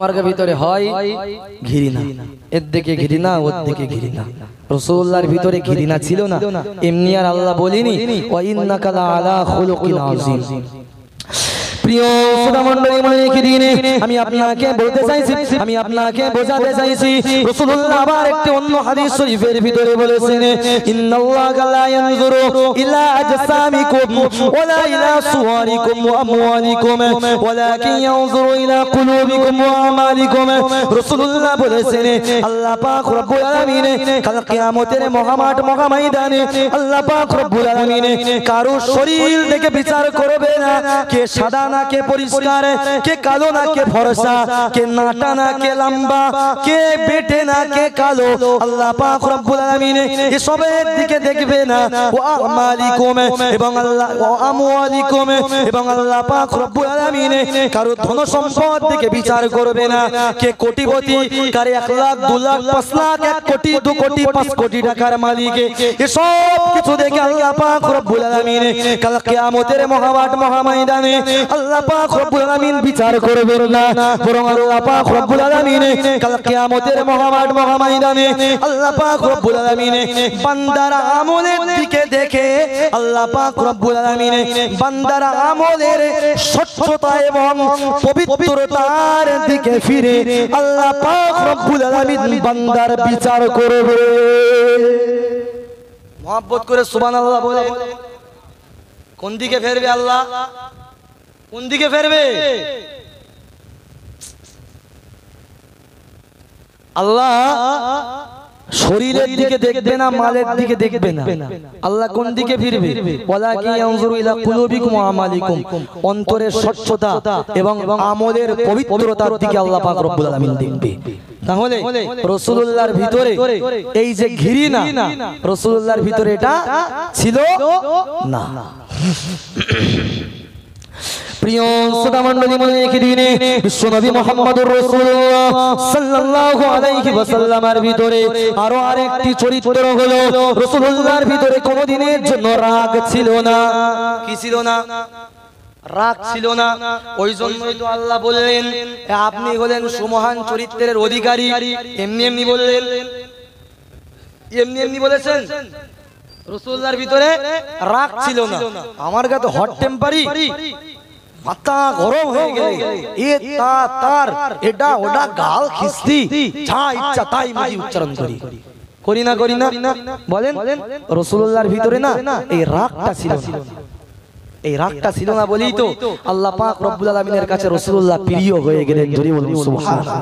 মার্গের ভিতরে হয় ঘৃণা, এর দিকে ঘৃণা, ওর দিকে ঘৃণা। রাসূলুল্লাহর ভিতরে ঘৃণা ছিল না, এমনি আর আল্লাহ বলেনি ওয়া ইন্নাকা লাআলা খুলুকিন আযীম। প্রিয় শ্রোতামণ্ডলী, মালিকের দিনে আমি আপনাকে বলতে চাইছি, আমি আপনাকে বোঝাতে চাইছি, রাসূলুল্লাহ আবার একটি অন্য হাদিস শরীফের ভিতরে বলেছেন, ইন্নাল্লাহা লা ইয়ানজুরু ইলা আজসামিকুম ওয়ালা ইলা সুওয়ারিকুম ওয়া আমওয়ালিকুম ওয়ালাকিন ইয়ানজুরু ইলা কুলুবিকুম ওয়া আমালিকুম। রাসূলুল্লাহ বলেছেন, আল্লাহ পাক রব্বুল আলামিন কাল কিয়ামতের মহামাঠ মহাময়দানে আল্লাহ পাক রব্বুল আলামিন কারো শরীর দেখে বিচার করবে না, কে সাদা না কে পরিষ্কার, কে কালো না কে ফর্সা, কে নাটা না কে লম্বা, কে বেটে না কে কালো। আল্লাহ পাক রব্বুল আলামিন এসবের দিকে দেখবে না। ওয়া আমালিকুম এবং আল্লাহ ওয়া আমওয়ালিকুম এবং আল্লাহ পাক রব্বুল আলামিন কারো ধন সম্পদ দিকে বিচার করবে না, কে কোটিপতি, কার 1 লাখ 2 লাখ 5 লাখ 1 কোটি 2 কোটি 5 কোটি টাকার মালিক, এসব কিছু দেখে আল্লাহ পাক রব্বুল আলামিন কাল কিয়ামতের মহামাঠ মহাময়দানে আল্লাহ পাক রব্বুল আলামিন বিচার করবেন না, বরং আল্লাহ পাক রব্বুল আলামিন কাল কিয়ামতের মহামাঠ মহাময়দানে আল্লাহ পাক রব্বুল আলামিন বান্দার আমলের দিকে দেখে আল্লাহ পাক রব্বুল আলামিন বান্দার আমলের স্বচ্ছতা এবং পবিত্রতার দিকে ফিরে আল্লাহ পাক রব্বুল আলামিন বান্দার বিচার করবে। মহব্বত করে সুবহানাল্লাহ বলে। কোন দিকে ফিরবে আল্লাহ? কোন দিকে ফিরবে আল্লাহ? শরীরের দিকে দেখবে না, মালের দিকে দেখবে না। আল্লাহ কোন দিকে ফিরবে? ওয়ালাকিন ইয়ানজুরু ইলা কুলুবিকুম ওয়া আমালিকুম, অন্তরের স্বচ্ছতা এবং আমলের পবিত্রতার দিকে আল্লাহ পাক রব্বুল আলামিন দেখবে। তাহলে রাসূলুল্লাহর ভিতরে এই যে ঘৃণা, রাসূলুল্লাহর ভিতরে এটা ছিল না। প্রিয় শ্রোতামণ্ডলী, মালিকের দিনে বিশ্বনবী মুহাম্মদুর রাসূলুল্লাহ সাল্লাল্লাহু আলাইহি ওয়াসাল্লামের ভিতরে আরো আরেকটি চরিত্র হলো, রাসূলুল্লাহর ভিতরে কোনোদিনের জন্য রাগ ছিল না। কি ছিল না? রাগ ছিল না। ওই জন্যই তো আল্লাহ বললেন আপনি হলেন সুমহান চরিত্রের অধিকারী। এমনি এমনি বললেন, এমনি এমনি বলেছেন। রাসূলুল্লাহর ভিতরে রাগ ছিল না। আমার কাছে হট টেম্পারি, মাথা গরম হয়ে গেলে এ তা তার এটা ওটা গাল খিস্তি, যা ইচ্ছা তাই মাঝি উচ্চারণ করি, করি না করি না বলেন। রাসূলুল্লাহর ভিতরে না এই রাগটা ছিল না। এই রাগটা ছিল না বলেই তো আল্লাহ পাক রব্বুল আলামিনের কাছে রাসূলুল্লাহ প্রিয় হয়ে গেলেন। জোরে বলুন সুবহানাল্লাহ।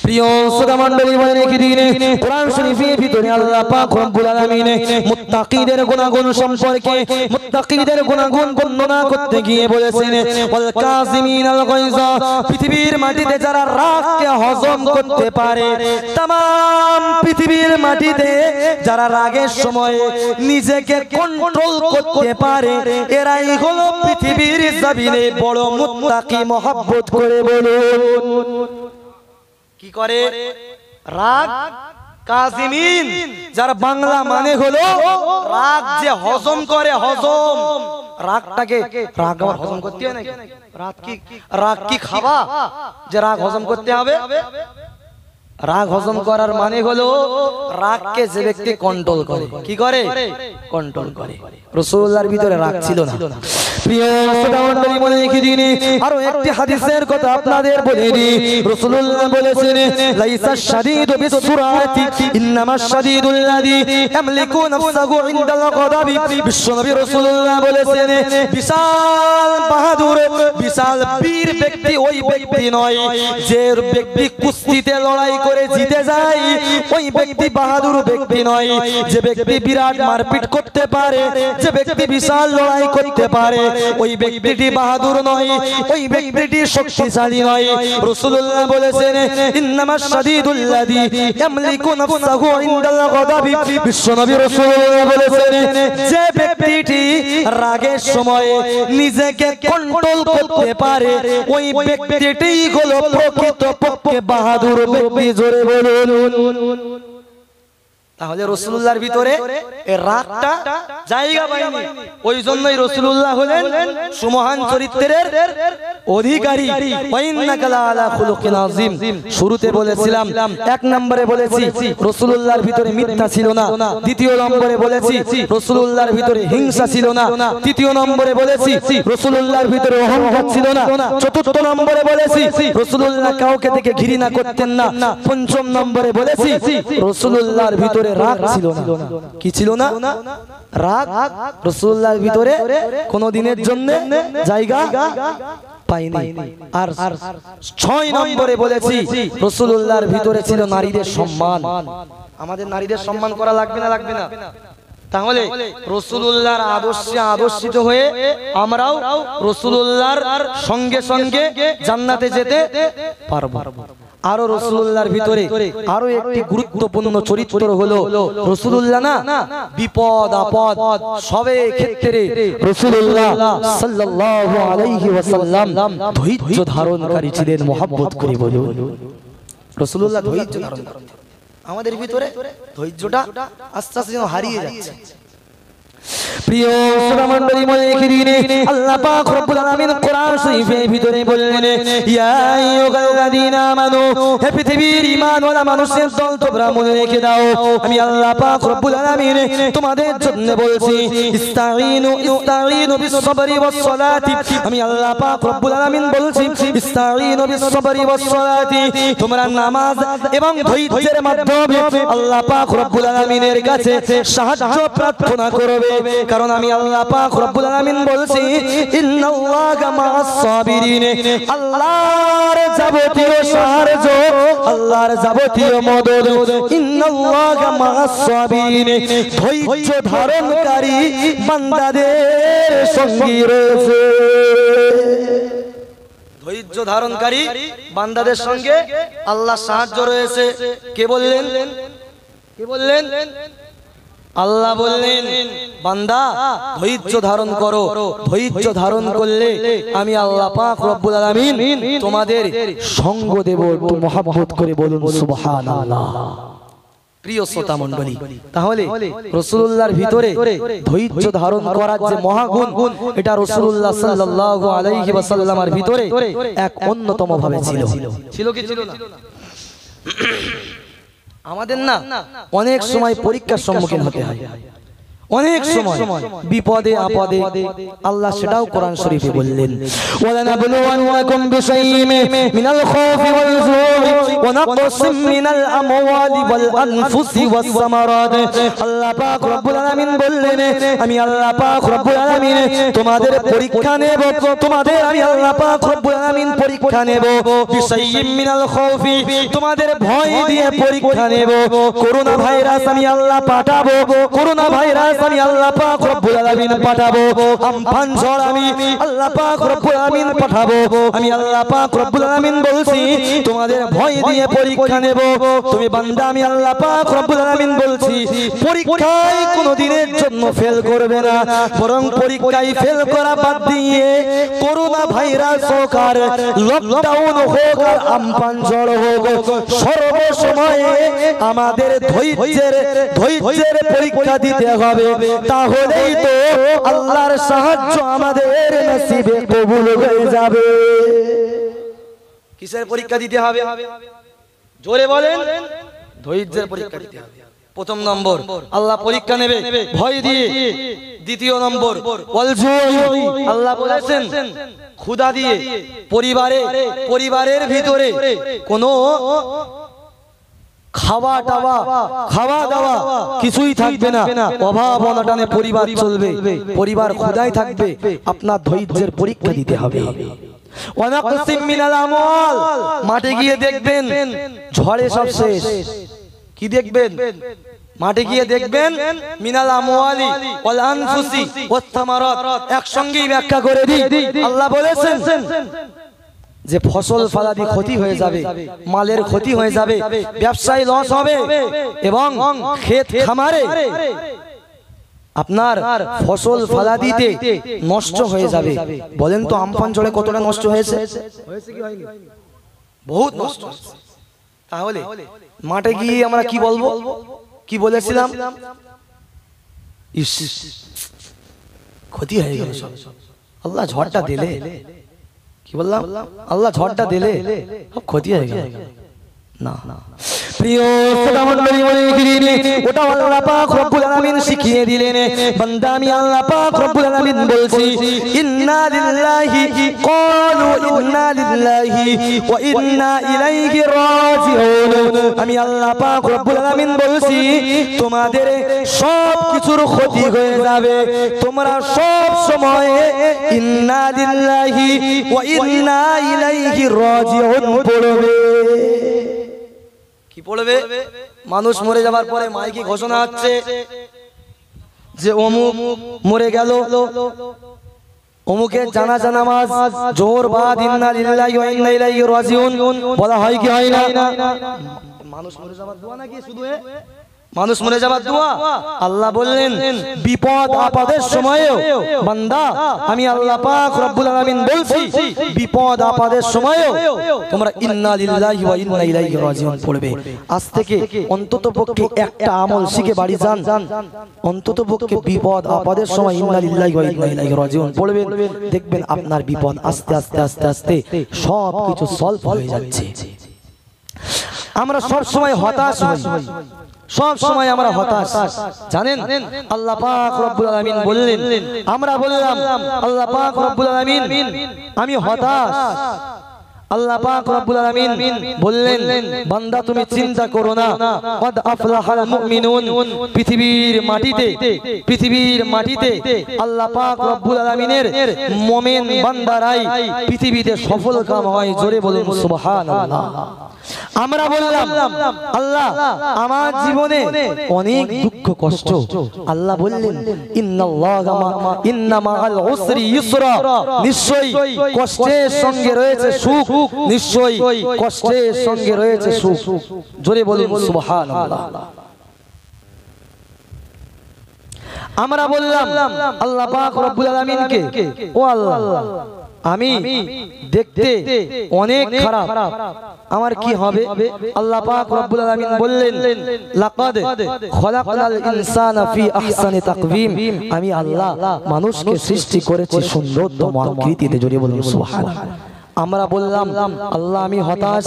প্রিয় শ্রোতামণ্ডলী, মালিকের দিনে কোরআন শরীফের ভিতরে আল্লাহ পাক রব্বুল আলামিন মুত্তাকিদের গুনাহগুণ সম্পর্কে, মুত্তাকিদের গুনাহগুণ বর্ণনা করতে গিয়ে বলেছেন ওয়াল কাযিমিনাল গায়যা, পৃথিবীর মাটিতে যারা রাগকে হজম করতে পারে, तमाम পৃথিবীর মাটিতে যারা রাগের সময় নিজেকে কন্ট্রোল করতে পারে, এরাই হলো পৃথিবীর জমিনে বড় মুত্তাকি। মহব্বত করে বলুন কি করে? রাগ কাযিমিন, যার বাংলা মানে হলো রাগ যে হজম করে। হজম, রাগটাকে রাগ আবার হজম করতে হয় নাকি? রাগ কি খাওয়া যে রাগ হজম করতে হবে? রাগ হজম করার মানে হলো রাগকে যে ব্যক্তি কন্ট্রোল করে। কি করে? কন্ট্রোল করে। রাসূলুল্লাহর ভিতরে রাগ ছিল না। প্রিয় শ্রোতামণ্ডলী, মালিকের দিনে আরো একটি হাদিসের কথা আপনাদের বলে দিই। রাসূলুল্লাহ বলেছেন লাইসা শাদীদু বিসুরাতি ইন্নামাশ শাদীদুল্লাযী ইয়ামলিকু নাফসাহু ইনদাল গাদাবি। বিশ্বনবী রাসূলুল্লাহ বলেছেন বিশাল বাহাদুর, বিশাল বীর ব্যক্তি ওই ব্যক্তি নয় যে ব্যক্তি কুস্তিতে লড়াই করে জিতে যায়, ওই ব্যক্তি বাহাদুর ব্যক্তি নয়। যে ব্যক্তি বিরাট মারপিট করতে পারে, যে ব্যক্তি বিশাল লড়াই করতে পারে, ওই ব্যক্তিটি বাহাদুর নয়, ওই ব্যক্তিটি শক্তিশালী নয়। রাসূলুল্লাহ বলেছেন ইন্নামাশ শাদীদুল্লাযী ইয়ামলিকু নাফসাহু ইনদাল গাদাবি। বিশ্বনবী রাসূলুল্লাহ বলেছেন যে ব্যক্তিটি রাগের সময় নিজেকে কন্ট্রোল করতে পারে, ওই ব্যক্তিটিই হলো প্রকৃতপক্ষে বাহাদুর ব্যক্তি। জোরে বলুন। তাহলে রাসূলুল্লাহর ভিতরে এই রাগটা জায়গা পায়নি। ওই জন্যই রাসূলুল্লাহ হলেন সুমহান চরিত্রের অধিকারী। ওয়া ইন্নাকা লাআলা খুলুকিন আযীম। শুরুতে বলেছিলাম, এক নম্বরে বলেছি রাসূলুল্লাহর ভিতরে মিথ্যা ছিল না, দ্বিতীয় নম্বরে বলেছি রাসূলুল্লাহর ভিতরে হিংসা ছিল না, তৃতীয় নম্বরে বলেছি রাসূলুল্লাহর ভিতরে অহংকার ছিল না, চতুর্থ নম্বরে বলেছি রাসূলুল্লাহ কাউকে থেকে ঘৃণা করতেন না, পঞ্চম নম্বরে বলেছি রাসূলুল্লাহর ভিতরে রাগ ছিল না। কি ছিল না? রাগ রাসূলুল্লাহর ভিতরে কোনো দিনের জন্য জায়গা পায়নি। আর 6 নম্বরে বলেছি রাসূলুল্লাহর ভিতরে ছিল নারীদের সম্মান। আমাদের নারীদের সম্মান করা লাগবে না, লাগবে না? তাহলে রাসূলুল্লাহর আদর্শে আদর্শিত হয়ে আমরাও রাসূলুল্লাহর সঙ্গে সঙ্গে জান্নাতে যেতে পারবো। আরো রাসূলুল্লাহর ভিতরে আরো একটি গুরুত্বপূর্ণ চরিত্র হলো রাসূলুল্লাহ না বিপদ আপদ সবে ক্ষেত্রে রাসূলুল্লাহ সাল্লাল্লাহু আলাইহি ওয়াসাল্লাম ধৈর্য ধারণকারী ছিলেন। মহব্বত করে বলুন, রাসূলুল্লাহ ধৈর্য ধারণ করেন। আমাদের ভিতরে ধৈর্যটা আস্তে আস্তে যেন হারিয়ে যাচ্ছে। প্রিয় শ্রোতামণ্ডলী, মনে রেখে দিন, আল্লাহ পাক রব্বুল আলামিন কোরআন শরীফের ভিতরে বললেন, ইয়া আইয়ুহাল্লাযীনা আমানু, হে পৃথিবীর ঈমানওয়ালা মানুষের দল, তোমরা মনে রেখে দাও, আমি আল্লাহ পাক রব্বুল আলামিন তোমাদের জন্য বলছি, ইস্তাঈনু বিস-সাবরি ওয়াস-সালাতি। আমি আল্লাহ পাক রব্বুল আলামিন বলছি, ইস্তাঈনু বিস-সাবরি ওয়াস-সালাতি। তোমরা নামাজ এবং ধৈর্যের মাধ্যমে আল্লাহ পাক রব্বুল আলামিনের কাছে সাহায্য প্রার্থনা করবে। কারণ আমি আল্লাহ পাক রব্বুল আলামিন বলছি, ইন্নাল্লাহা মা'আস সাবিরিন। আল্লাহর যাবতীয় সাহায্য, আল্লাহর যাবতীয় মদদ, ইন্নাল্লাহা মা'আস সাবিরিন, ধৈর্য ধারণকারী বান্দাদের সঙ্গী রয়েছে। ধৈর্য ধারণকারী বান্দাদের সঙ্গে আল্লাহর সাহায্য রয়েছে। কে বললেন? কে বললেন? আল্লাহ বললেন, বান্দা ধৈর্য ধারণ করো, ধৈর্য ধারণ করলে আমি আল্লাহ পাক রব্বুল আলামিন তোমাদের সঙ্গ দেব। একটু মহব্বত করে বলুন সুবহানাল্লাহ। প্রিয় শ্রোতা মণ্ডলী, তাহলে রাসূলুল্লাহর ভিতরে ধৈর্য ধারণ করার যে মহাগুণ, এটা রাসূলুল্লাহ সাল্লাল্লাহু আলাইহি ওয়াসাল্লামের ভিতরে এক অন্যতম ভাবে ছিল। ছিল কি ছিল না? আমাদের না অনেক সময় পরীক্ষার সম্মুখীন হতে হয়, অনেক সময় বিপদে আপদে। আল্লাহ সেটাও কোরআন শরীফে বললেন, ওয়ালানাবলুওয়ান্নাকুম বিশাইইম মিনাল খাউফি ওয়াল জু'i ওয়া নাকসিম মিনাল আমওয়ালি ওয়াল আনফুসি ওয়াস সামারাত। আল্লাহ পাক রব্বুল আলামিন বললেন, আমি আল্লাহ পাক রব্বুল আলামিন তোমাদের পরীক্ষা নেব, তোমাদের আমি আল্লাহ পাক রব্বুল আলামিন পরীক্ষা নেব। বিশাইইম মিনাল খাউফি, তোমাদের ভয় দিয়ে পরীক্ষা নেব। করোনা ভাইরাস আমি আল্লাহ পাঠাবো, করোনা ভাইরাস আমি আল্লাহ পাক রব্বুল আলামিন পাঠাবো। আমফান ঝড় আমি আল্লাহ পাক রব্বুল আলামিন পাঠাবো। আমি আল্লাহ পাক রব্বুল আলামিন বলছি, তোমাদের ভয় দিয়ে পরীক্ষা নেব। তুমি বান্দা, আমি আল্লাহ পাক রব্বুল আলামিন বলছি, পরীক্ষায় কোনোদিনের জন্য ফেল করবে না, বরং পরীক্ষায় ফেল করা বাদ দিয়ে করোনা ভাইরাস হোক আর লকডাউন হোক আর আমফান ঝড় হোক, সর্বসময়ে আমাদের ধৈর্যের পরীক্ষা দিতে হবে। তাহলেই তো আল্লাহর সাহায্য আমাদের নসিবে কবুল হয়ে যাবে। কিসের পরীক্ষা দিতে হবে? জোরে বলেন। ধৈর্যের পরীক্ষা দিতে হবে। প্রথম নম্বর আল্লাহ পরীক্ষা নেবে ভয় দিয়ে। দ্বিতীয় নম্বর ওয়াল জু'i, আল্লাহ বলেছেন ক্ষুধা দিয়ে। পরিবারের ভিতরে কোনো খাওয়া দাওয়া কিছুই থাকবে না, অভাব অনটনে পরিবার চলবে, পরিবার ক্ষুধায় থাকবে। আপনার ধৈর্যের পরীক্ষা দিতে হবে। ওয়ানাকসিম মিনাল আমওয়াল, মাঠে গিয়ে দেখবেন ঝড়ে সব শেষ। কি দেখবেন? মাঠে গিয়ে দেখবেন মিনাল আমওয়ালি ওয়াল আনফুসি ওয়াস সামারাত। একসঙ্গেই ব্যাখ্যা করে দিই, আল্লাহ বলেছেন যে ফসল ফলাদি ক্ষতি হয়ে যাবে, মালের ক্ষতি হয়ে যাবে, ব্যবসায় লস হবে এবং ক্ষেত খামারে আপনার ফসল ফলাদিতে নষ্ট হয়ে যাবে। বলেন তো আমফান ঝড়ে কতটা নষ্ট হয়েছে? বহুত নষ্ট। তাহলে মাঠে গিয়ে আমরা কি বলবো? কি বলেছিলাম? ইস, ক্ষতি হয়ে গেল সব। আল্লাহ ঝড়টা দিলে, কি বললাম? আল্লাহ ঝড়টা দিলে সব ক্ষতি হয়ে গেল। না না প্রিয় শ্রোতামণ্ডলী, ওটা আল্লাহ পাক রব্বুল আলামিন শিখিয়ে দিলেন। বান্দা আমি আল্লাহ পাক রব্বুল আলামিন বলছি, ইন্না লিল্লাহি ক্বালু ইন্না লিল্লাহি ওয়া ইন্না ইলাইহি রাজিউন। আমি আল্লাহ পাক রব্বুল আলামিন বলছি, তোমাদের সব কিছুর ক্ষতি হয়ে যাবে, তোমরা সব সময় ইন্না লিল্লাহি ওয়া ইন্না ইলাইহি রাজিউন পড়বে। কি পড়বে? মানুষ মরে যাবার পরে মাইকে ঘোষণা হচ্ছে যে অমুক মরে গেল, অমুকের জানাজা নামাজ জোহর বাদ ইন্না লিল্লাহি ওয়া ইন্না ইলাইহি রাজিউন বলা হয় কি হয় না? মানুষ মরে যাবার দোয়া নাকি শুধু? মানুষ মরে যাবার দোয়া। আল্লাহ বললেন, বিপদ আপদের সময়েও বান্দা আমি আল্লাহ পাক রব্বুল আলামিন বলছি, বিপদ আপদের সময়েও তোমরা ইন্না লিল্লাহি ওয়া ইন্না ইলাইহি রাজিউন পড়বে। আজ থেকে অন্ততপক্ষে একটা আমল শিখে বাড়ি যান, অন্ততপক্ষে বিপদ আপদের সময় ইন্না লিল্লাহি ওয়া ইন্না ইলাইহি রাজিউন পড়বেন। দেখবেন আপনার বিপদ আস্তে আস্তে আস্তে আস্তে সব কিছু সলভ হয়ে যাচ্ছে। আমরা সব সময় হতাশ হই, সব সময় আমরা হতাশ, জানেন? আল্লাহ পাক রব্বুল আলামিন বললেন, আমরা বললাম আল্লাহ পাক রব্বুল আলামিন আমি হতাশ। আল্লাহ পাক রব্বুল আলামিন বললেন, বান্দা তুমি চিন্তা করো না, কদ আফলাহাল মুমিনুন। পৃথিবীর মাটিতে আল্লাহ পাক রব্বুল আলামিনের মুমিন বান্দারাই পৃথিবীতে সফল কাম হয়। জোরে বলুন সুবহানাল্লাহ। আমরা বললাম আল্লাহ আমার জীবনে অনেক দুঃখ কষ্ট, আল্লাহ বললেন ইন্না মাআল উসরি ইউসরা, নিশ্চয়ই কষ্টের সঙ্গে রয়েছে সুখ, নিশ্চয়ই কষ্টের সঙ্গে রয়েছে সুখ। জোরে বলুন সুবহানাল্লাহ। আমরা বললাম আল্লাহ পাক রব্বুল আলামিনকে, ও আল্লাহ আমি দেখতে অনেক খারাপ, আমার কি হবে? আল্লাহ পাক রব্বুল আলামিন বললেন, লাকাদ খলাকনাল ইনসানা ফি আহসানি তাকওয়িম। আমি আল্লাহ মানুষকে সৃষ্টি করেছি সুন্দরতম আকৃতিতে। জোরে বলুন সুবহানাল্লাহ। আমরা বললাম আল্লাহ আমি হতাশ,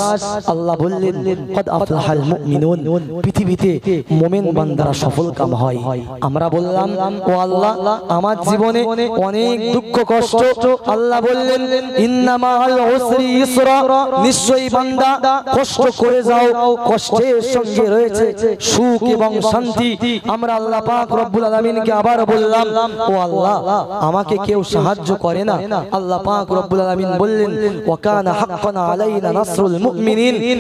আল্লাহ বললেন কদ আফলাহাল মুমিনুন, পৃথিবীতে মুমিন বান্দারা সফল কাম হয়। আমরা বললাম ও আল্লাহ আমার জীবনে অনেক দুঃখ কষ্ট, আল্লাহ বললেন ইন্না মাআল উসরি ইউসরা, নিশ্চয়ই বান্দা কষ্ট করে যাও, কষ্টের সঙ্গে রয়েছে সুখ এবং শান্তি। আমরা আল্লাহ পাক রব্বুল আলামিনকে আবার বললাম, ও আল্লাহ আমাকে কেউ সাহায্য করে না। আল্লাহ পাক রব্বুল আলামিন বললেন ওয়াকানা হাক্কান আলাইনা নাসরুল মুমিনিন,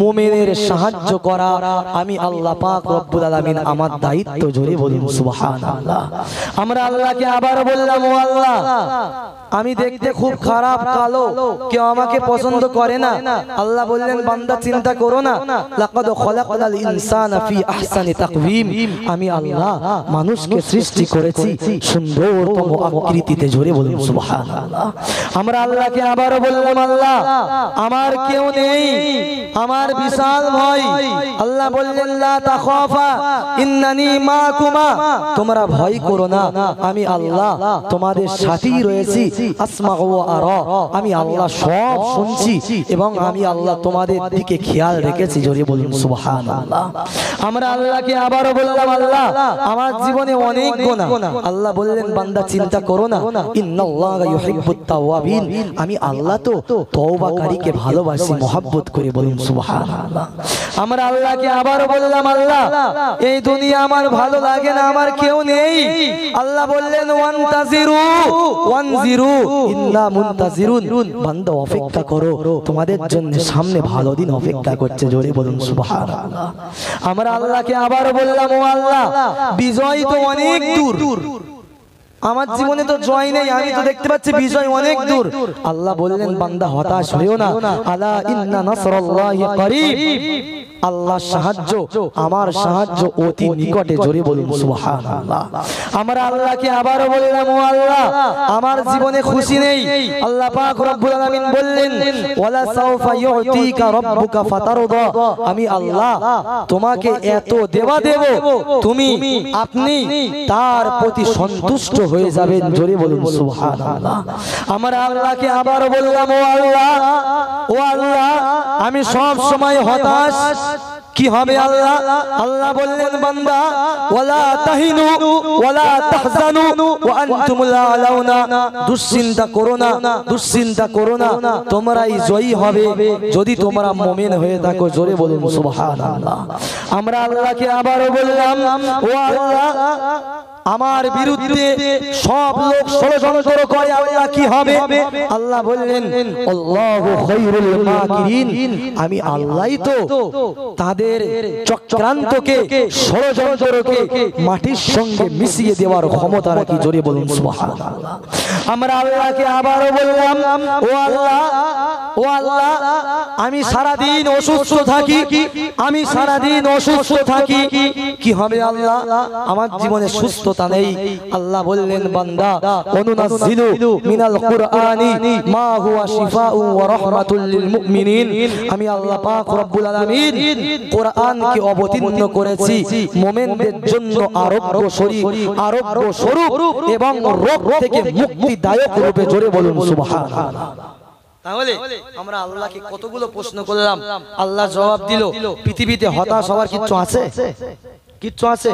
মুমিনের সাহায্য করা আমি আল্লাহ পাক রব্বুল আলামিন আমার দায়িত্ব। জোরে বলুন সুবহানাল্লাহ। আমরা আল্লাহকে আবার বললাম, ও আল্লাহ আমি দেখতে খুব খারাপ, কালো, কেউ আমাকে পছন্দ করে না। আল্লাহ বললেন বান্দা চিন্তা করো না, লাকাদ খলাকনাল ইনসানা ফি আহসানি তাকওয়িম। আমি আল্লাহ মানুষকে সৃষ্টি করেছি সুন্দরতম আকৃতিতে। জোরে বলুন সুবহানাল্লাহ। আমরা আল্লাহকে আবার বললাম আল্লাহ আমার কেউ নেই, আমার বিশাল ভয়। আল্লাহ বললেন লা তাখাফা ইন্নানি মাকুমা, তোমরা ভয় করো না, আমি আল্লাহ তোমাদের সাথেই রয়েছি। আসমাউ ওয়া আরা, আমি আল্লাহ সব শুনছি এবং আমি আল্লাহ তোমাদের দিকে খেয়াল রেখেছি। জোরে বলুন সুবহানাল্লাহ। আমরা আল্লাহকে আবারও বললাম আল্লাহ আমার জীবনে অনেক গুনাহ। আল্লাহ বললেন বান্দা চিন্তা করো না, ইন্নাল্লাহা ইউহিব্বুত তাওয়াবিন, আমি আল্লাহ তো তওবাকারীকে ভালোবাসি, মহব্বত করে। বলুন সুবহানাল্লাহ। আমরা আল্লাহকে আবারও বললাম আল্লাহ এই দুনিয়া আমার ভালো লাগে না, আমার কেউ নেই। আল্লাহ বললেন ওয়ান্তাজিরু ওয়ানজিরু ইন্না মুনতাজিরুন, বান্দা অপেক্ষা করো, তোমাদের জন্য সামনে ভালো দিন অপেক্ষা করছে। জোরে বলুন সুবহানাল্লাহ। আমরা আল্লাহকে আবারও বললাম ও আল্লাহ বিজয় তো অনেক দূর, আমার জীবনে তো জয় নেই, আমি তো দেখতে পাচ্ছি বিজয় অনেক দূর। আল্লাহ বললেন বান্দা হতাশ হইও না, আলা ইন্না নাসরাল্লাহি করিব, আল্লাহ সাহায্য আমার সাহায্য অতি নিকটে, জোরে বলুন সুবহানাল্লাহ। আমরা আল্লাহকে আবারও বললাম, ও আল্লাহ আমার জীবনে খুশি নেই। আল্লাহ পাক রব্বুল আলামিন বললেন, ওয়ালা সাউফা ইউতিকা রাব্বুকা ফাতারদা, আমি আল্লাহ তোমাকে এত দেওয়া দেব তুমি আপনি তার প্রতি সন্তুষ্ট হয়ে যাবেন, জোরে বলুন সুবহানাল্লাহ। আমরা আল্লাহকে আবারও বললাম, ও আল্লাহ আমি সব সময় হতাশ, কি হবে আল্লাহ? আল্লাহ বললেন, বান্দা ওয়ালা তাহিনু ওয়ালা তাহজানু ওয়া আনতুমুল আলাউনা, দুশ্চিন্তা করো না, তোমরাই জয়ী হবে যদি তোমরা মুমিন হয়ে থাকো, জোরে বলুন সুবহানাল্লাহ। আমরা আল্লাহকে আবারও বললাম, ও আল্লাহ আমার বিরুদ্ধে সব লোক ষড়যন্ত্র করে, আল্লাহ কি হবে? আল্লাহ বললেন, আল্লাহু খায়রুল মাকিরিন, আমি আল্লাহই তো তাদের চক্রান্তকে ষড়যন্ত্রকে মাটির সঙ্গে মিশিয়ে দেওয়ার ক্ষমতা রাখি, জোরে বলুন সুবহানাল্লাহ। আমরা আল্লাহকে আবারও বললাম, ও আল্লাহ আমি সারাদিন অসুস্থ থাকি, কি হবে আল্লাহ? আমার জীবনে সুস্থতা নেই। আল্লাহ বললেন, বান্দা অনুনাজ্জিলু মিনাল কুরআনি মা হুয়া শিফাউ ওয়া রাহমাতুল লিল মুমিনিন, আমি আল্লাহ পাক রব্বুল আলামিন কোরআনকে অবতীর্ণ করেছি মুমিনদের জন্য আরোগ্য স্বরূপ এবং রোগ থেকে মুক্তিদায়ক রূপে, জোরে বলুন সুবহানাল্লাহ। তাহলে আমরা আল্লাহকে কতগুলো প্রশ্ন করলাম, আল্লাহ জবাব দিল। পৃথিবীতে হতাশ হওয়ার কিচ্ছু আছে?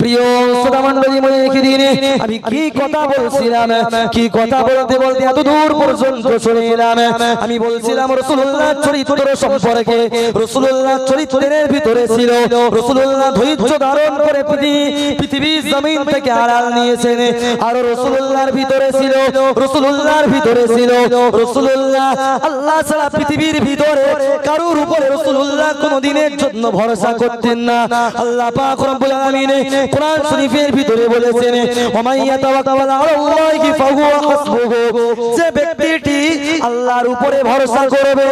প্রিয় শ্রোতামণ্ডলী, মনে রেখে দিন আমি কি কথা বলছিলাম, কি কথা বলতে বলতে এত দূর পর্যন্ত চলে এলাম। আমি বলছিলাম রাসূলুল্লাহ চরিত্র সম্পর্কে। রাসূলুল্লাহ চরিত্রের ভিতরে ছিল, রাসূলুল্লাহ ধৈর্য ধারণ করে পৃথিবীর জমিন থেকে আড়াল নিয়েছেন। আর রাসূলুল্লাহর ভিতরে ছিল রাসূলুল্লাহ আল্লাহ ছাড়া পৃথিবীর ভিতরে কারোর উপরে রাসূলুল্লাহ কোনদিনের জন্য ভরসা করতেন না। আল্লাহ পাক রব্বুল আলামিন কোরআন শরীফের ভিতরে বলেছেন, ওমাইয়া তাওয়াক্কাল আলাল্লাহি ফাহুয়া হাসবুহু, যে ব্যক্তিটি আল্লাহর উপরে ভরসা করবে,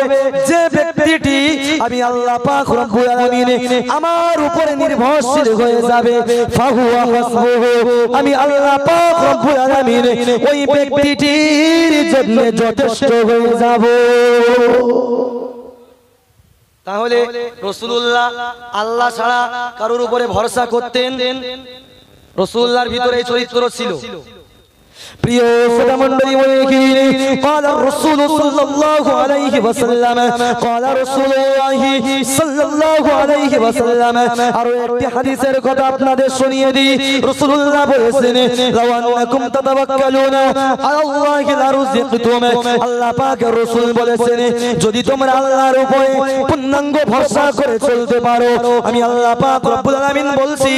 যে ব্যক্তিটি আমি আল্লাহ পাক রব্বুল আলামিন আমার উপরে নির্ভরশীল হয়ে যাবে, ফাহুয়া হাসবুহু, আমি আল্লাহ পাক রব্বুল আলামিন ওই ব্যক্তিটির জন্য যথেষ্ট হয়ে যাব। তাহলে রাসূলুল্লাহ আল্লাহ ছাড়া কারোর উপরে ভরসা করতেন, রাসূলুল্লাহর ভিতরে চরিত্র ছিল। প্রিয় শ্রোতামণ্ডলী, মনে রেখে দিন, ক্বালা রাসূল সাল্লাল্লাহু আলাইহি ওয়াসাল্লাম, ক্বালা রাসূলুল্লাহ সাল্লাল্লাহু আলাইহি ওয়াসাল্লাম। আর একটি হাদিসের কথা আপনাদের শুনিয়ে দিই। রাসূলুল্লাহ বলেছেন, লাউ আন্নাকুম তাতাওয়াক্কালুনা আলাল্লাহি লারুযিকতুম, আল্লাহ পাকের রাসূল বলেছেন, যদি তোমরা আল্লাহর উপরে পূর্ণাঙ্গ ভরসা করে চলতে পারো, আমি আল্লাহ পাক রব্বুল আলামিন বলছি,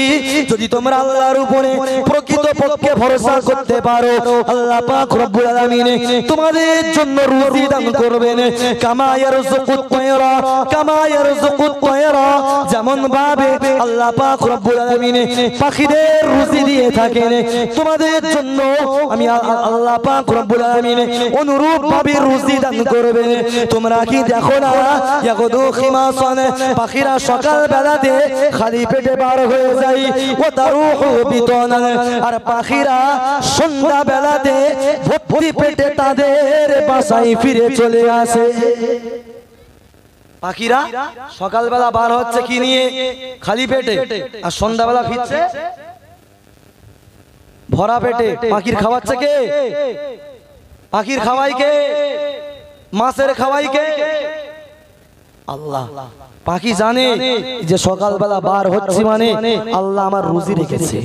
যদি তোমরা আল্লাহর উপরে প্রকৃতপক্ষে ভরসা করতে পারো, আল্লাহ পাক রব্বুল আলামিন তোমাদের জন্য রুজি দান করবেন। কামা ইয়ারযুকুত তায়রা, যেমন ভাবে আল্লাহ পাক রব্বুল আলামিন পাখিদের রুজি দিয়ে থাকেন, তোমাদের জন্য আমি আল্লাহ পাক রব্বুল আলামিন অনুরূপ ভাবে রুজি দান করবেন। তোমরা কি দেখো না, ইয়াগুদু খিমাসান, পাখিরা সকাল বেলাতে খালি পেটে বার হয়ে যায়, ও তারুহু বিতানান, আর পাখিরা সন্ধ্যা বেলাতে ভর্তি পেটে তাদের বাসায় ফিরে চলে আসে। পাখিরা সকালবেলা বার হচ্ছে কি নিয়ে? খালি পেটে, আর সন্ধ্যাবেলা ফিরছে ভরা পেটে। পাখির খাওয়াচ্ছে কে? পাখির খাওয়াই কে? মাছের খাওয়াই কে? আল্লাহ। পাখি জানে যে সকালবেলা বার হচ্ছে মানে আল্লাহ আমার রুজি রেখেছে।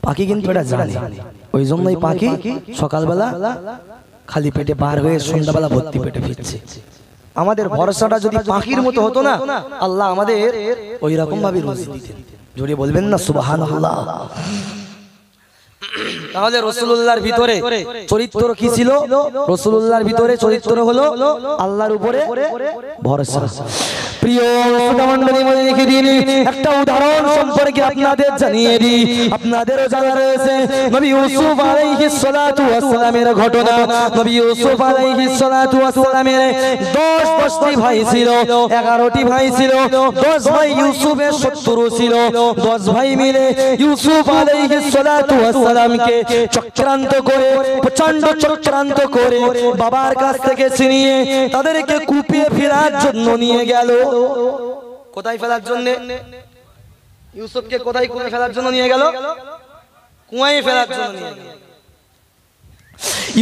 পাখি কিন্তু এটা জানে, ওই জন্যই পাখি সকালবেলা খালি পেটে বার হয়ে সন্ধ্যাবেলা ভর্তি পেটে ফিরছে। আমাদের ভরসাটা যদি পাখির মতো হতো না, আল্লাহ আমাদের ওই রকম ভাবে রুজি দিতেন। জোরে বলবেন না সুবহানাল্লাহ। তাহলে রাসূলুল্লাহর ভিতরে চরিত্র কি ছিল? রাসূলুল্লাহর ভিতরে চরিত্র হলো আল্লাহর উপরে ভরসা। প্রিয় শ্রোতামণ্ডলী, মনে রেখে দিন, একটা উদাহরণ সম্পর্কে আপনাদের জানিয়ে দিই, আপনাদেরও জানা রয়েছে নবী ইউসুফ আলাইহিস সালাতু ওয়াস সালামের ঘটনা। নবী ইউসুফ আলাইহিস সালাতু ওয়াস সালামের 10টি ভাই ছিল, 11টি ভাই ছিল। 10 ভাই ইউসুফের শত্রু ছিল। 10 ভাই মিলে ইউসুফ আলাইহিস সালাতু ওয়াস সালামকে চক্রান্ত করে, প্রচন্ড চক্রান্ত করে বাবার কাছ থেকে ছিনিয়ে তাদেরকে কুপিয়ে ফেলার জন্য নিয়ে গেল। কোথায় ফেলার জন্য? ইউসুফকে কোথায় কুপিয়ে ফেলার জন্য নিয়ে গেল? কুয়ায় ফেলার জন্য নিয়ে গেল।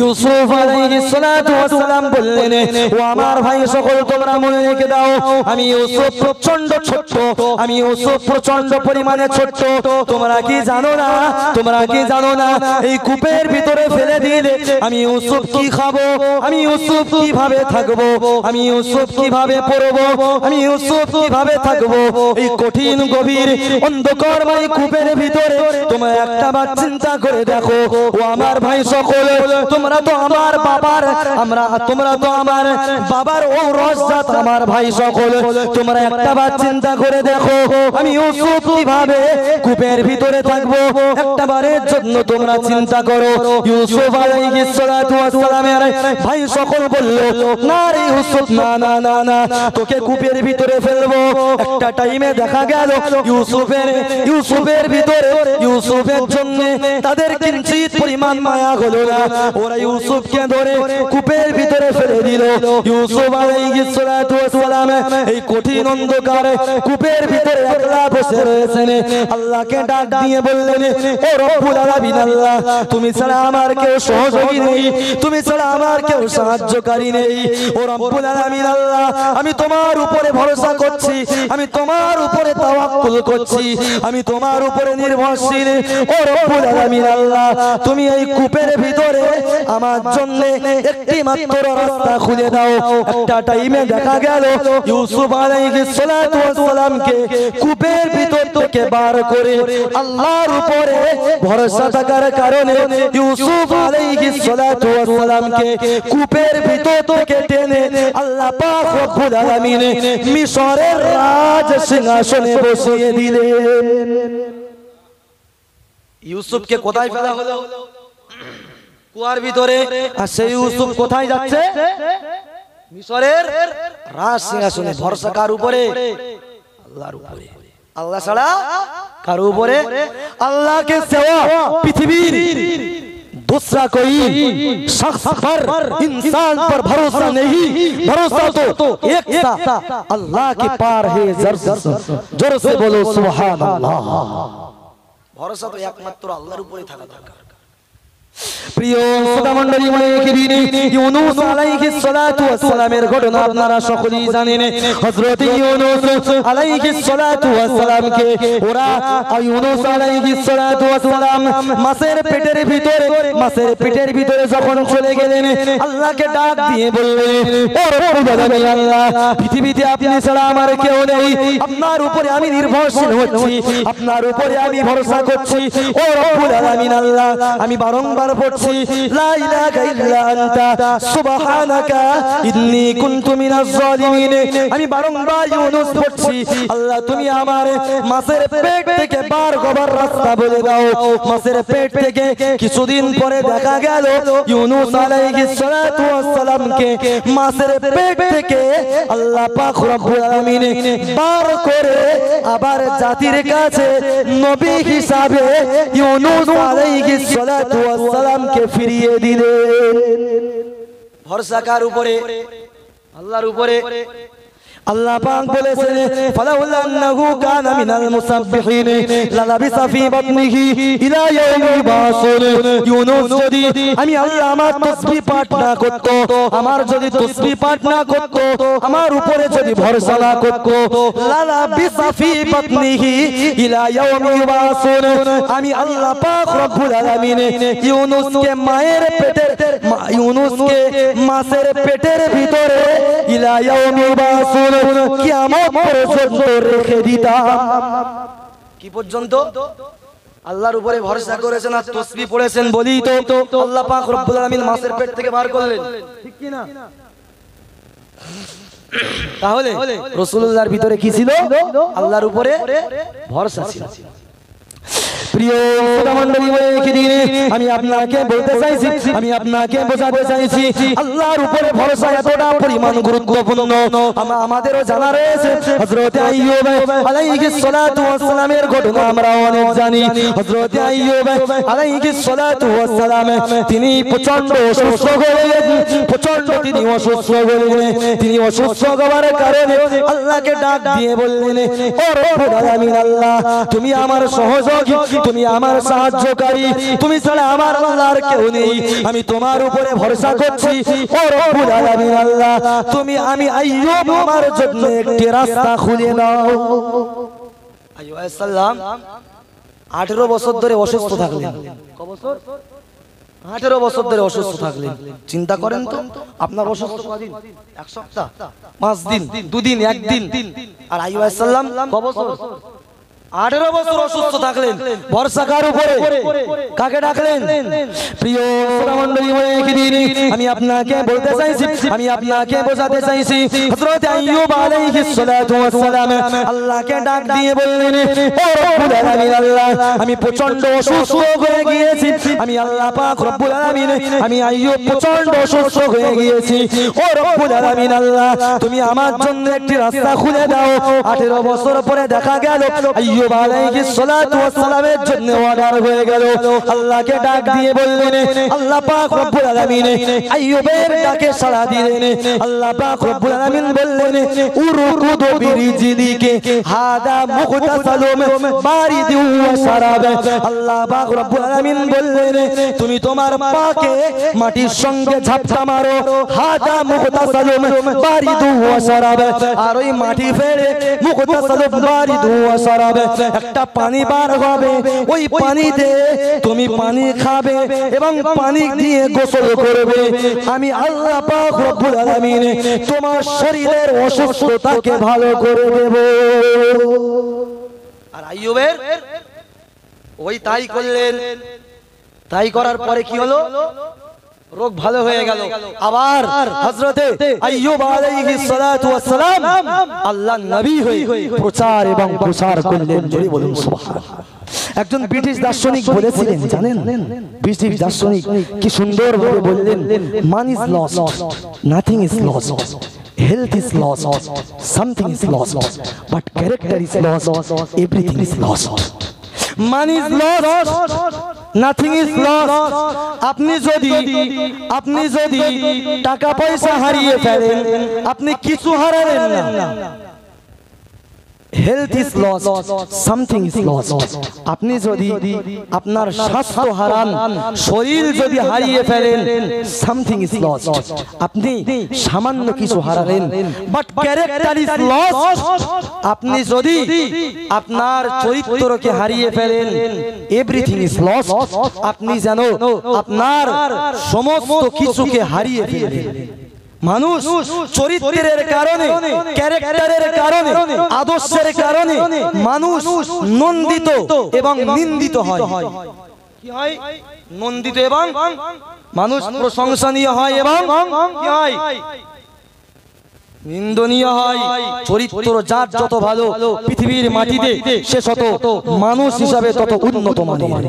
ইউসুফ আলাইহিস সালাতু ওয়াস সালাম বললেন, ও আমার ভাই সকল, তোমরা মনে রেখে দাও, আমি ইউসুফ প্রচন্ড ছোট, আমি ইউসুফ প্রচন্ড পরিমাণে ছোট। তোমরা কি জানো না? তোমরা কি জানো না এই কূপের ভিতরে ফেলে দিলে আমি ইউসুফ কি খাবো? আমি ইউসুফ কিভাবে থাকবো? আমি ইউসুফ কিভাবে পড়বো? আমি ইউসুফ কিভাবে থাকবো এই কঠিন গভীর অন্ধকারময় কূপের ভিতরে? তোমরা একটা বার চিন্তা করে দেখো। ও আমার ভাই সকল, তোমরা তো আমার বাবার, তোমরা তো আমার বাবার ঔরসজাত আমার ভাই সকল। তোমরা একটা বার চিন্তা করে দেখো, আমি ইউসুফ কিভাবে কূপের ভিতরে থাকবো? একটা বারের জন্য তোমরা চিন্তা করো। ইউসুফ আলাইহিস সালাতু ওয়াস সালামের ভাই সকল বলল, না রে ইউসুফ, না না না না, তোকে কূপের ভিতরে ফেলবো। একটা টাইমে দেখা গেল ইউসুফের ভিতরে ইউসুফের জন্য তাদের কিঞ্চিত পরিমাণ মায়া হলো না। ওরা ইউসুফকে ধরে কূপের ভিতরে ফেলে দিল। ইউসুফ আলাইহিস সালাতু ওয়াস সালাম এই কঠিন অন্ধকারে কূপের ভিতরে একলা বসে রয়েছেন। আল্লাহকে ডাক দিয়ে বললেন, ও রব্বুল আলামিন, আল্লাহ, তুমি ছাড়া আমার কেউ সহযোগী নেই, তুমি ছাড়া আমার কেউ সাহায্যকারী নেই। ও রব্বুল আলামিন, আল্লাহ, আমি তোমার উপরে ভরসা করছি, আমি তোমার উপরে তাওয়াক্কুল করছি, আমি তোমার উপরে নির্ভরশীল। ও রব্বুল আলামিন, আল্লাহ, তুমি এই কূপের ভিতরে আমার জন্য একটি মাত্র রাস্তা খুলে দাও। একটা টাইমে দেখা গেল ইউসুফ আলাইহিস সালাতু ওয়াস সালামকে কূপের ভিতর থেকে বার করে আল্লাহর উপরে ভরসা থাকার কারণে ইউসুফ আলাইহিস সালাতু ওয়াস সালামকে কূপের ভিতর থেকে টেনে আল্লাহ পাক রব্বুল আলামিন মিশরের রাজ সিংহাসনে বসিয়ে দিলেন। ইউসুফকে কোথায় ফেলা হলো? কুয়ার ভিতরে। আর সেই ইউসুফ কোথায় যাচ্ছে? মিশরের রাজ সিংহাসনে। ভরসা কার উপরে? আল্লাহর উপরে। আল্লাহ ছাড়া কার উপরে? अल्लाह के सिवा पृथ्वी दूसरा कोई शख्स पर इंसान पर भरोसा नहीं, भरोसा तो एक सा अल्लाह के पार है। जोर से बोलो सुभान अल्लाह। भरोसा तो एकमात्र আল্লাহর উপরে থাকা দরকার। প্রিয় শ্রোতামণ্ডলী, মনে রেখে দিন, ইউনূস আলাইহিস সালাতু ওয়াস সালামের ঘটনা আপনারা সকলেই জানেন। হযরত ইউনূস আলাইহিস সালাতু ওয়াস সালামকে ওরা ইউনূস আলাইহিস সালাতু ওয়াস সালাম মাছের পেটের ভিতরে যখন চলে গেলেন, আল্লাহকে ডাক দিয়ে বললেন, ও রব্বুল আলামিন, আল্লাহ, পৃথিবীতে আপনি ছাড়া আমার কেউ নেই, আপনার উপরে আমি নির্ভরশীল হচ্ছি, আপনার উপরে আমি ভরসা করছি। ও রব্বুল আলামিন, আল্লাহ, আমি বারংবার পড়ছি লা ইলাহা ইল্লা আনতা সুবহানাকা ইন্নী কুনতু মিনাজ জালিমিন। আমি বারংবার ইউনূস পড়ছি, আল্লাহ, তুমি আমার মাছের পেট থেকে বার করার রাস্তা বলে দাও। মাছের পেট থেকে কিছুদিন পরে দেখা গেল ইউনূস আলাইহিস সালাতু ওয়াস সালামকে মাছের পেট থেকে আল্লাহ পাক রব্বুল আলামিন বার করে আবার জাতির কাছে নবী হিসাবে ইউনূস আলাইহিস সালাতু ওয়াস সালামকে ফিরিয়ে দিলেন। ভরসা কার উপরে? আল্লাহর উপরে। আল্লাহ পাক বলেছেন, ফালাউলা আন্নাহু কানা মিনাল মুসাব্বিহিন লালাবিসা ফি বাতনিহি ইলা ইয়াউমি ইউবাসুন। ইউনূস যদি আমি আল্লাহ আমার তাসবিহ পাঠ না করত, আমার যদি তাসবিহ পাঠ না করত, আমার উপরে যদি ভরসা না করত, লালাবিসা ফি বাতনিহি ইলা ইয়াউমি ইউবাসুন, আমি আল্লাহ পাক রব্বুল আলামিন ইউনূসকে মাছের পেটের ভিতরে ইলা ইয়াউমি ইউবাসুন কিয়ামত পর্যন্ত রেখে দিতাম। কি পর্যন্ত? আল্লাহর উপরে ভরসা করেছেন আর তাসবিহ পড়েছেন বলি তো আল্লাহ পাক রব্বুল আলামিন মাছের পেট থেকে বার করলেন, ঠিক কি না? তাহলে রাসূলুল্লাহর ভিতরে কি ছিল? আল্লাহর উপরে ভরসা ছিল। প্রিয় শ্রোতামণ্ডলী, আমি আপনাকে বলতে চাইছি, আমি আপনাকে বোঝাতে চাইছি, আল্লাহর উপরে ভরসা এতটা পরিমাণ গুরুত্বপূর্ণ। আমাদেরও জানা রয়েছে হযরত আইয়ুব আলাইহিস সালাতু ওয়াস সালামের ঘটনা আমরা অনেক জানি। হযরত আইয়ুব আলাইহিস সালাতু ওয়াস সালাম তিনি প্রচন্ড অসুস্থ হলেন, প্রচন্ড তিনি অসুস্থ হলেন। তিনি অসুস্থ হওয়ার কারণে আল্লাহকে ডাক দিয়ে বললেন, ও রব্বুল আলামিন, আল্লাহ তুমি আমার সহযোগী, তুমি আমার সাহায্যকারী, তুমি ছাড়া আমার আল্লাহর কেউ নেই। আমি তোমার উপরে ভরসা করছি, ও রব্বুল আলামিন, আল্লাহ তুমি আমি আইয়ুব আমার জন্য একটি রাস্তা খুলে দাও। আইয়ুব আলাইহিস সালাম 18 বছর ধরে অসুস্থ থাকলেন। কত বছর? 18 বছর ধরে অসুস্থ থাকলেন। চিন্তা করেন তো, আপনার অসুস্থ কদিন? এক সপ্তাহ, 5 দিন, 2 দিন, 1 দিন। আর আইয়ুব আলাইহিস সালাম কত বছর? 18 বছর অসুস্থ থাকলেন। ভরসা কার উপরে? কাকে ডাকলেন? প্রিয় শ্রোতামণ্ডলী, আমি আপনাকে বলতে চাইছি, আমি আপনাকে বোঝাতে চাইছি, হযরত আইয়ুব আলাইহিস সালাতু ওয়াস সালাম আল্লাহকে ডাক দিয়ে বললেন, ও রব্বুল আলামিন, আল্লাহ আমি প্রচন্ড অসুস্থ হয়ে গিয়েছি। আমি আল্লাহ পাক রব্বুল আলামিন, আমি আইয়ুব প্রচন্ড অসুস্থ হয়ে গিয়েছি। ও রব্বুল আলামিন, আল্লাহ তুমি আমার জন্য একটি রাস্তা খুলে দাও। 18 বছর পরে দেখা গেল আইয়ুব আলাইহিস সালাতু ওয়াস সালামের জন্য অর্ডার হয়ে গেল। আল্লাহকে ডাক দিয়ে বললেন, আল্লাহ পাক রব্বুল আলামিন আইয়ুবের ডাকে সাড়া দিলেন। আল্লাহ পাক রব্বুল আলামিন বললেন, উরকুদু বিরিজলিকে হাদা মুগতাসালুম বারিদু ওয়া শারাব। আল্লাহ পাক রব্বুল আলামিন বললেন, তুমি তোমার পাকে মাটির সঙ্গে ঝাপটা মারো, হাদা মুগতাসালুম বারিদু ওয়া শারাব। আর ওই মাটি ফেলে মুগতাসালুম বারিদু ওয়া শারাব, একটা পানি বার হবে, ওই পানিতে তুমি পানি খাবে এবং পানি দিয়ে গোসল করবে। আমি আল্লাহ পাক রব্বুল আলামিন তোমার শরীরের অসুস্থতাকে ভালো করে দেব। আর আইয়ুবের ওই তাই করলেন। তাই করার পরে কি হলো? রোগ ভালো হয়ে গেল। আবার হযরতে আইয়ুব আলাইহিস সালাতু ওয়াস সালাম আল্লাহর নবী হয়ে প্রচার এবং প্রসার করলেন। জোরে বলুন সুবহানাল্লাহ। একজন ব্রিটিশ দার্শনিক বলেছিলেন, জানেন ব্রিটিশ দার্শনিক কি সুন্দর ভাবে বললেন, মান is lost, nothing is lost, health is lost, something is lost, but character is lost, everything is lost. Money is lost, nothing is lost. আপনি যদি টাকা পয়সা হারিয়ে ফেলেন, আপনি কিছু হারালেন না। Health is lost, something is lost. আপনি যদি আপনার স্বাস্থ্য হারান, শরীর যদি হারিয়ে ফেলেন, সামথিং ইজ লস্ট, আপনি সামান্য কিছু হারালেন। বাট ক্যারেক্টার ইজ লস্ট, আপনি যদি আপনার চরিত্রকে হারিয়ে ফেলেন, এভরিথিং ইজ লস্ট, আপনি যেন আপনার সমস্ত কিছুকে হারিয়ে ফেলেন। মানুষ চরিত্রের কারণে, ক্যারেক্টারের কারণে, আদর্শের কারণে মানুষ নন্দিত এবং নিন্দিত হয়। কি হয়? নন্দিত এবং মানুষ প্রশংসনীয় হয় এবং কি হয়? নিন্দনীয় হয়। চরিত্র যার যত ভালো পৃথিবীর মাটিতে, সে তত মানুষ হিসাবে তত উন্নত মানের।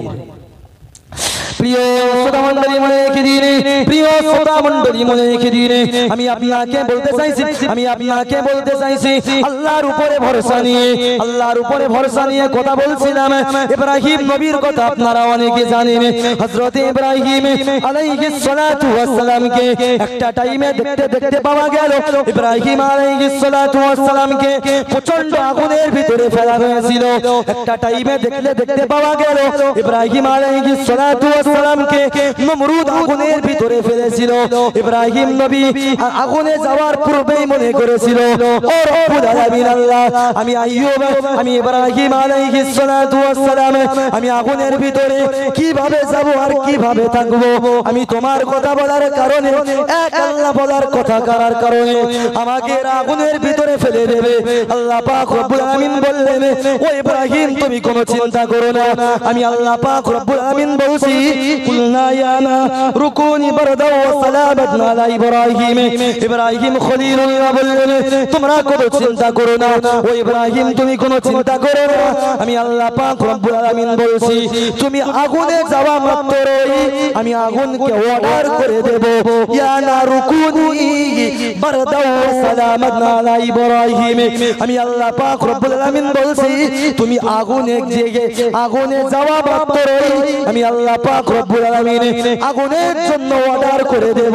প্রিয় শ্রোতামণ্ডলী, মনে রেখে দিন, প্রিয় শ্রোতামণ্ডলী মনে রেখে দিন, আমি আপনাকে বলতে চাইছি, আমি আপনাকে বলতে চাইছি, আল্লাহর উপরে ভরসা নিয়ে, আল্লাহর উপরে ভরসা নিয়ে কথা বলছিলাম। ইব্রাহিম নবীর কথা আপনারা অনেকে জানেন। হযরত ইব্রাহিম আলাইহিস সালাতু ওয়াস সালামকে একটা টাইমে দেখতে দেখতে পাওয়া গেল, ইব্রাহিম আলাইহিস সালাতু ওয়াস সালামকে প্রচন্ড আগুনের ভিতরে ফেলা হয়েছিল। একটা টাইমে দেখতে দেখতে পাওয়া গেল, ইব্রাহিম আলাইহিস সালাতু ওয়াস সালামকে নমরুদ আগুনের ভিতরে ফেলেছিল। ইব্রাহিম নবী আগুনে যাওয়ার পূর্বেই মনে করেছিল, ও রব্বুল আলামিন আল্লাহ, আমি আইয়ুব, আমি ইব্রাহিম আলাইহিস সালাতু ওয়াস সালাম, আমি আগুনের ভিতরে কিভাবে যাব আর কিভাবে থাকবো? আমি তোমার কথা বলার কারণে, এক আল্লাহ বলার কথা করার কারণে আমাকে আগুনের ভিতরে ফেলে দেবে। আল্লাহ পাক রব্বুল আলামিন বললেন, ও ইব্রাহিম তুমি কোনো চিন্তা করো না, আমি আল্লাহ পাক রব্বুল আলামিন বলছি, কুলনা ইয়া না রুকুনি বারদা ওয়া সালামান আলা ইব্রাহিম। ইব্রাহিম খলিলুল্লাহ বললেন, তোমরা কোনো চিন্তা করো না, ও ইব্রাহিম তুমি কোনো চিন্তা করো না, আমি আল্লাহ পাক রব্বুল আলামিন বলছি, তুমি আগুনে যাওয়া মাত্রই আমি আগুনকে অর্ডার করে দেব, ইয়া না রুকুনি বারদা ওয়া সালামান আলা ইব্রাহিম। আমি আল্লাহ পাক রব্বুল আলামিন বলছি, তুমি আগুনে যাওয়া মাত্রই আমি আল্লাহ পাক রব্বুল আলামিন আগুনের জন্য অর্ডার করে দেব,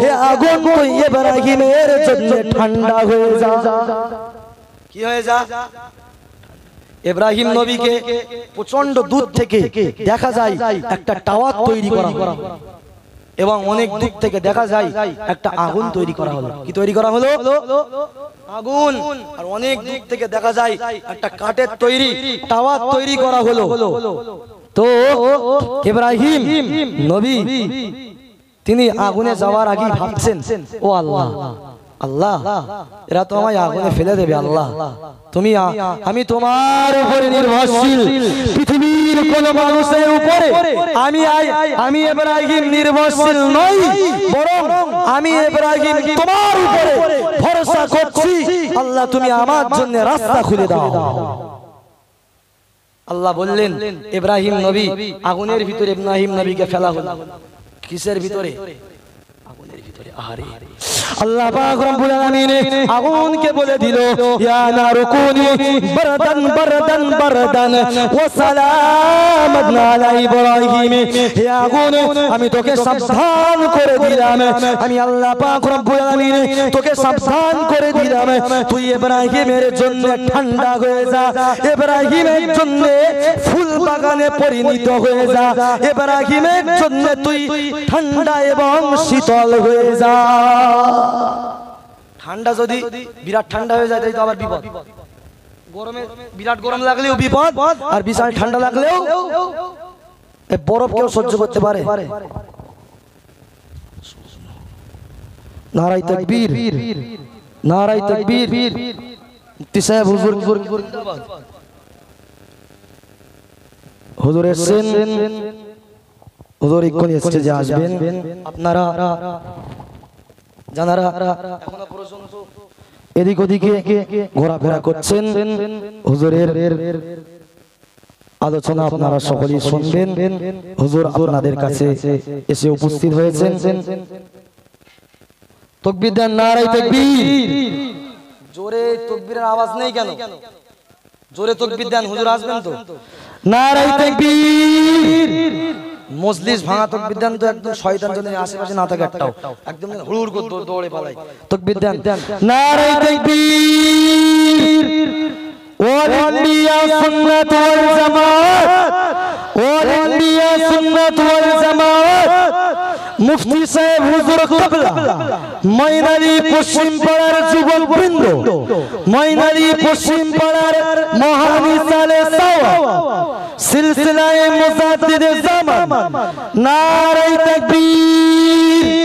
হে আগুন তুই ইব্রাহিমের জন্য ঠান্ডা হয়ে যা। কি হয়ে যা? ইব্রাহিম নবীকে প্রচন্ড দূর থেকে দেখা যায় একটা টাওয়ার তৈরি করা হলো, এবং অনেক দূর থেকে দেখা যায় একটা আগুন তৈরি করা হলো। কি তৈরি করা হলো? আগুন। আর অনেক দূর থেকে দেখা যায় একটা কাঠের তৈরি টাওয়ার তৈরি করা হলো। তো ইব্রাহিম নবী তিনি আগুনে যাওয়ার আগে ভাবছেন, ও আল্লাহ, আল্লাহ এরা তো আমায় আগুনে ফেলে দেবে, আল্লাহ তুমি, আমি তোমার উপরে নির্ভরশীল, পৃথিবীর কোন মানুষের উপরে আমি ইব্রাহিম নির্ভরশীল নই, বরং আমি ইব্রাহিম তোমার উপরে ভরসা করছি, আল্লাহ তুমি আমার জন্য রাস্তা খুলে দাও। আল্লাহ বললেন, ইব্রাহিম নবী আগুনের ভিতরে ইব্রাহিম নবীকে ফেলা হলো। কিসের ভিতরে? আগুনের ভিতরে। আহারে আল্লাহ পাক রব্বুল আলামিন আগুনকে বলে দিল, ইয়া নারু কুনি বারদান বারদান বারদান ওয়া সালামান আলা ইব্রাহিম। হে আগুন আমি তোকে সাবধান করে দিলাম, আমি আল্লাহ পাক রব্বুল আলামিন তোকে সাবধান করে দিলাম, তুই ইব্রাহিমের জন্য ঠান্ডা হয়ে যা, ইব্রাহিমের জন্য ফুল বাগানে পরিণত হয়ে যা, ইব্রাহিমের জন্য তুই ঠান্ডা এবং শীতল হয়ে যা। ঠান্ডা যদি বিরাট ঠান্ডা হয়ে যায় তাই তো আবার বিপদ। গরমে বিরাট গরম লাগলেও বিপদ, আর বিশাল ঠান্ডা লাগলেও বরফ কেউ সহ্য করতে পারে? নারায়ে তাকবীর, নারায়ে তাকবীর। মুফতি সাহেব হুজুর এসেছেন, হুজুর এক্ষুনি স্টেজে আসবেন। আপনারা যারা এখনো পর্যন্ত এদিক ওদিকে ঘোরাফেরা করছেন, হুজুরের আলোচনা আপনারা সকলেই শুনবেন। হুজুর আপনাদের কাছে এসে উপস্থিত হয়েছেন। তাকবীর দেন, নারায়ে তাকবীর। জোরে তাকবীরের আওয়াজ নেই কেন? জোরে তাকবীর দেন, হুজুর আসবেন তো। নারায়ে তাকবীর। মজলিস ভাঙা তাকবীর দেন তো, একদম শয়তান যেন আশেপাশে না থাকে একটাও, একদম হুড় করে দৌড়ে পালায়। তাকবীর দেন, নারায়ে তাকবীর। ওয়াল ইন্ডিয়া সুন্নাত ওয়াল জামাত, ওয়াল ইন্ডিয়া সুন্নাত ওয়াল জামাত। মুফতি সাহেব হুজুর কিবলা, ময়নালী পশ্চিম পাড়ার যুবকবৃন্দ, ময়নালী পশ্চিম পাড়ার মহামিসালে সওয়াব, সিলসিলায়ে মুজাদ্দিদে জামান, নারায়ে তাকবীর।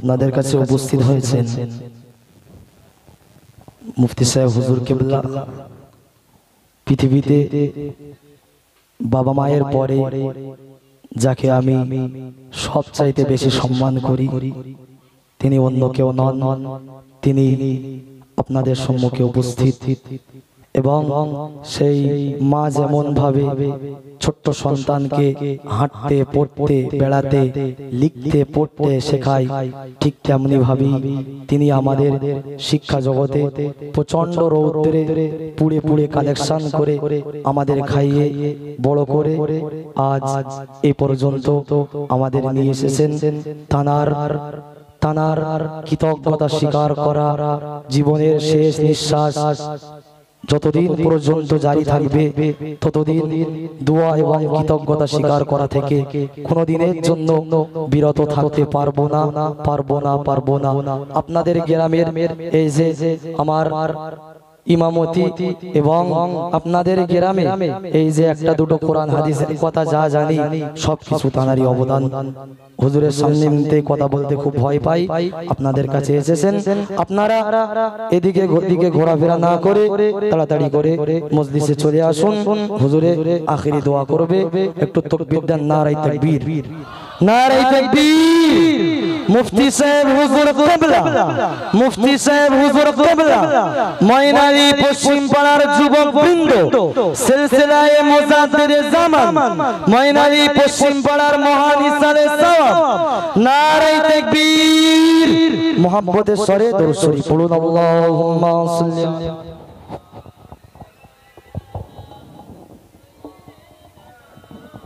আপনাদের কাছে উপস্থিত হয়েছেন মুফতি সাহেব হুজুর কিবলা। পৃথিবীতে বাবা মায়ের পরে যাকে আমি সবচাইতে বেশি সম্মান করি তিনি অন্য কেউ নন, তিনি আপনাদের সম্মুখে উপস্থিত। এবং সেই মা যেমন ভাবে ছোট্ট সন্তানকে হাঁটতে পড়তে বেড়াতে লিখতে পড়তে শেখায়, ঠিক তেমনি ভাবে তিনি আমাদের শিক্ষা জগতে প্রচন্ড রৌদ্রে পুড়ে পুড়ে কালেকশন করে আমাদের খাইয়ে বড় করে আজ এ পর্যন্ত আমাদের নিয়ে এসেছেন। তানার কৃতজ্ঞতা স্বীকার করা জীবনের শেষ নিঃশ্বাস যতদিন পর্যন্ত জারি থাকবে ততদিন দোয়া এবং কৃতজ্ঞতা স্বীকার করা থেকে কোনোদিনের জন্য বিরত থাকতে পারবো না। আপনাদের গ্রামের এই যে আমার ইমামতি এবং আপনাদের গ্রামে এই যে একটা দুটো কোরআন হাদিসের কথা যা জানি সবকিছু তানারই অবদান। হুজুরের সামনে নিতে কথা বলতে খুব ভয় পাই। আপনাদের কাছে এসেছেন, আপনারা এদিকে ওদিকে ঘোরাফেরা না করে তাড়াতাড়ি করে মজলিসে চলে আসুন। হুজুরে আখিরি দোয়া করবে, একটু তাকবীর দেন, নারায়ে তাকবীর, নারায়ে তাকবীর। মুফতি সাহেব হুজুর কিবলা, মুফতি সাহেব হুজুর কিবলা, ময়নালী পশ্চিম পাড়ার যুবক বৃন্দ, সিলসিলায়ে মুজাদ্দিদে জামান, ময়নালী পশ্চিম পাড়ার মহান ইসালে সওয়াব, নারায়ে তাকবীর। মুহাব্বতের স্বরে দরুদ শরীফ পড়ুন। আল্লাহুম্মা সাল্লি